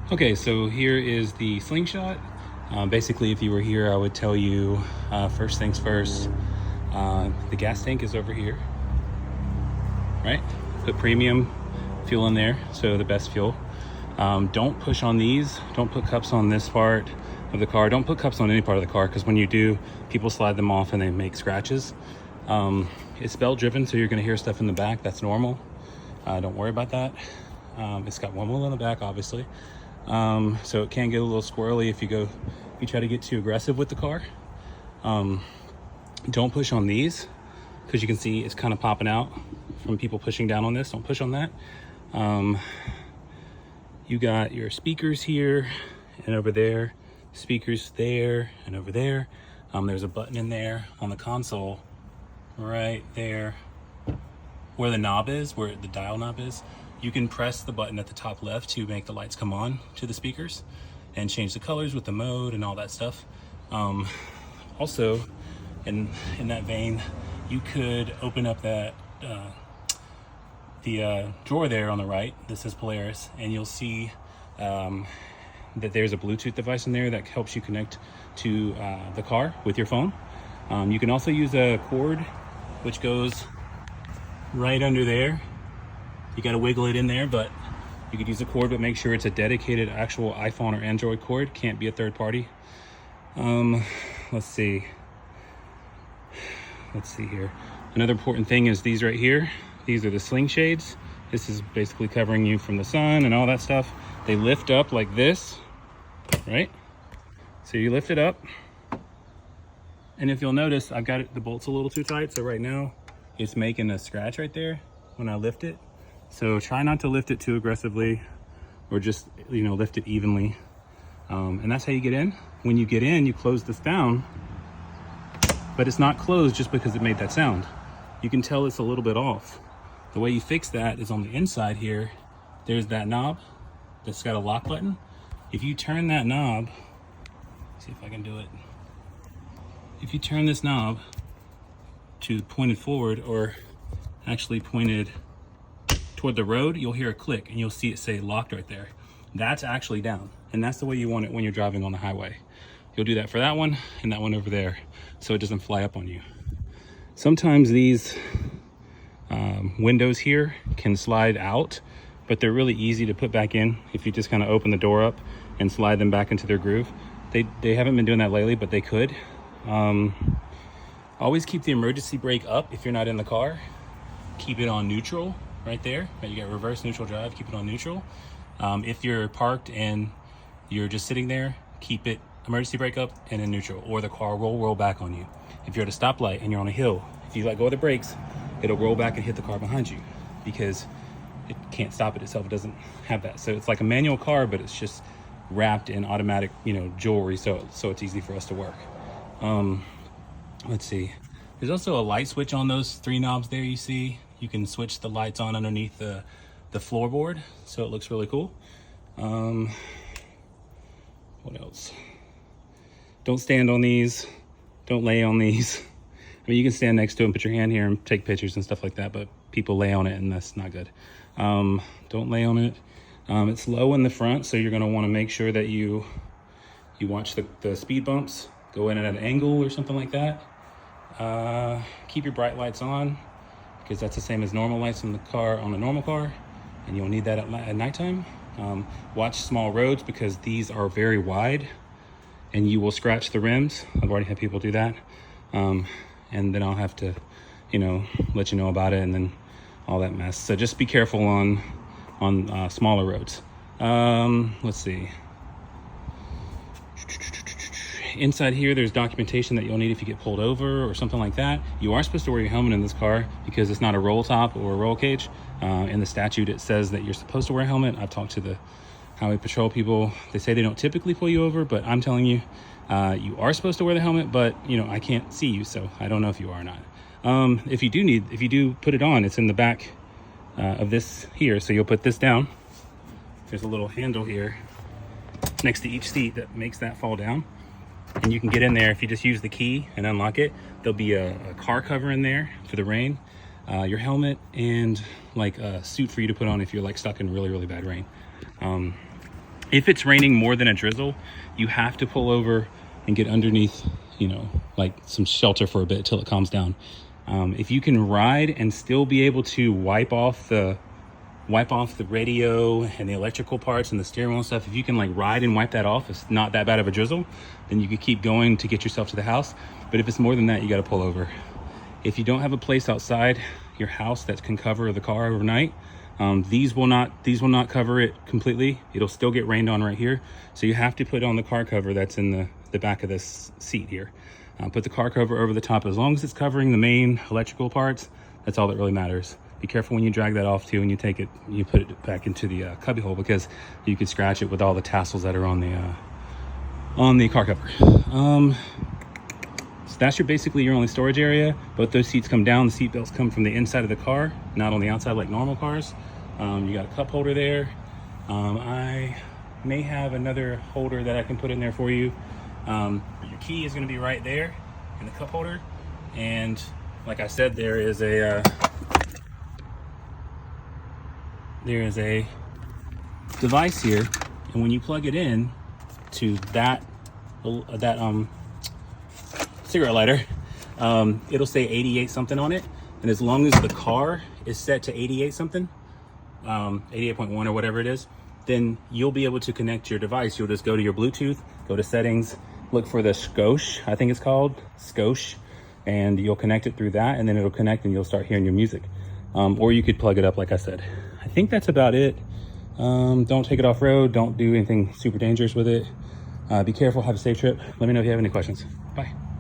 Okay, so here is the Slingshot. Basically, if you were here, I would tell you first things first. The gas tank is over here, right? Put premium fuel in there, so the best fuel. Don't push on these. Don't put cups on this part of the car. Don't put cups on any part of the car, because when you do, people slide them off and they make scratches. It's belt driven, so you're gonna hear stuff in the back. That's normal. Don't worry about that. It's got one wheel in the back, obviously. So it can get a little squirrely if you try to get too aggressive with the car. Don't push on these, because you can see it's kind of popping out from people pushing down on this. Don't push on that. You got your speakers here and over there, speakers there and over there. There's a button in there on the console right there where the knob is, where the dial knob is. You can press the button at the top left to make the lights come on to the speakers and change the colors with the mode and all that stuff. Also, in that vein, you could open up that the drawer there on the right that says Polaris, and you'll see that there's a Bluetooth device in there that helps you connect to the car with your phone. You can also use a cord which goes right under there. You got to wiggle it in there, but you could use a cord, but make sure it's a dedicated actual iPhone or Android cord. Can't be a third party. Let's see here. Another important thing is these right here. These are the sling shades. This is basically covering you from the sun and all that stuff. They lift up like this, right? So you lift it up, and if you'll notice, I've got the bolts a little too tight, so right now it's making a scratch right there when I lift it. So try not to lift it too aggressively, or just, lift it evenly. And that's how you get in. When you get in, you close this down, but it's not closed just because it made that sound. You can tell it's a little bit off. The way you fix that is on the inside here. There's that knob that's got a lock button. If you turn that knob, see if I can do it. If you turn this knob to pointed forward, or actually pointed toward the road, you'll hear a click and you'll see it say locked right there. That's actually down, and that's the way you want it when you're driving on the highway. You'll do that for that one and that one over there, so it doesn't fly up on you. Sometimes these windows here can slide out, but they're really easy to put back in if you just kind of open the door up and slide them back into their groove. They haven't been doing that lately, but they could. Always keep the emergency brake up if you're not in the car. Keep it on neutral right there. You got reverse neutral drive, keep it on neutral. If you're parked and you're just sitting there, keep it emergency brake up and in neutral, or the car will roll back on you. If you're at a stoplight and you're on a hill, if you let go of the brakes, it'll roll back and hit the car behind you, because it can't stop it itself. It doesn't have that. So it's like a manual car, but it's just wrapped in automatic, jewelry, so it's easy for us to work. Let's see. There's also a light switch on those three knobs there you see. You can switch the lights on underneath the floorboard, so it looks really cool. What else? Don't stand on these. Don't lay on these. I mean, you can stand next to them, put your hand here and take pictures and stuff like that, but people lay on it, and that's not good. Don't lay on it. It's low in the front, so you're gonna wanna make sure that you watch the speed bumps, go in at an angle or something like that. Keep your bright lights on, because that's the same as normal lights in the car, on a normal car, and you'll need that at nighttime. Watch small roads, because these are very wide and you will scratch the rims. I've already had people do that. And then I'll have to, let you know about it, and then all that mess. So just be careful on smaller roads. Let's see. Inside here, there's documentation that you'll need if you get pulled over or something like that. You are supposed to wear your helmet in this car, because it's not a roll top or a roll cage. In the statute, it says that you're supposed to wear a helmet. I've talked to the highway patrol people. They say they don't typically pull you over, but I'm telling you, you are supposed to wear the helmet, but I can't see you, so I don't know if you are or not. If you do put it on, it's in the back of this here. So you'll put this down. There's a little handle here next to each seat that makes that fall down, and you can get in there if you just use the key and unlock it. There'll be a car cover in there for the rain, your helmet, and like a suit for you to put on if you're like stuck in really, really bad rain. If it's raining more than a drizzle, you have to pull over and get underneath, you know, like some shelter for a bit till it calms down. If you can ride and still be able to wipe off the radio and the electrical parts and the steering wheel and stuff, if you can like ride and wipe that off, it's not that bad of a drizzle, then you could keep going to get yourself to the house. But if it's more than that, you got to pull over. If you don't have a place outside your house that can cover the car overnight, these will not cover it completely. It'll still get rained on right here. So you have to put on the car cover that's in the back of this seat here. Put the car cover over the top. As long as it's covering the main electrical parts, that's all that really matters. Be careful when you drag that off too, and you put it back into the cubby hole, because you could scratch it with all the tassels that are on the car cover. So that's basically your only storage area. Both those seats come down. The seat belts come from the inside of the car, not on the outside like normal cars. You got a cup holder there. I may have another holder that I can put in there for you. Your key is going to be right there in the cup holder. And like I said, there is a device here, and when you plug it in to that cigarette lighter, it'll say 88 something on it, and as long as the car is set to 88 something, 88.1 or whatever it is, then you'll be able to connect your device. You'll just go to your Bluetooth, go to settings, look for the Skosh, I think it's called Skosh, and you'll connect it through that, and then it'll connect and you'll start hearing your music. Or you could plug it up like I said. I think that's about it. Don't take it off road. Don't do anything super dangerous with it. Be careful. Have a safe trip. Let me know if you have any questions. Bye.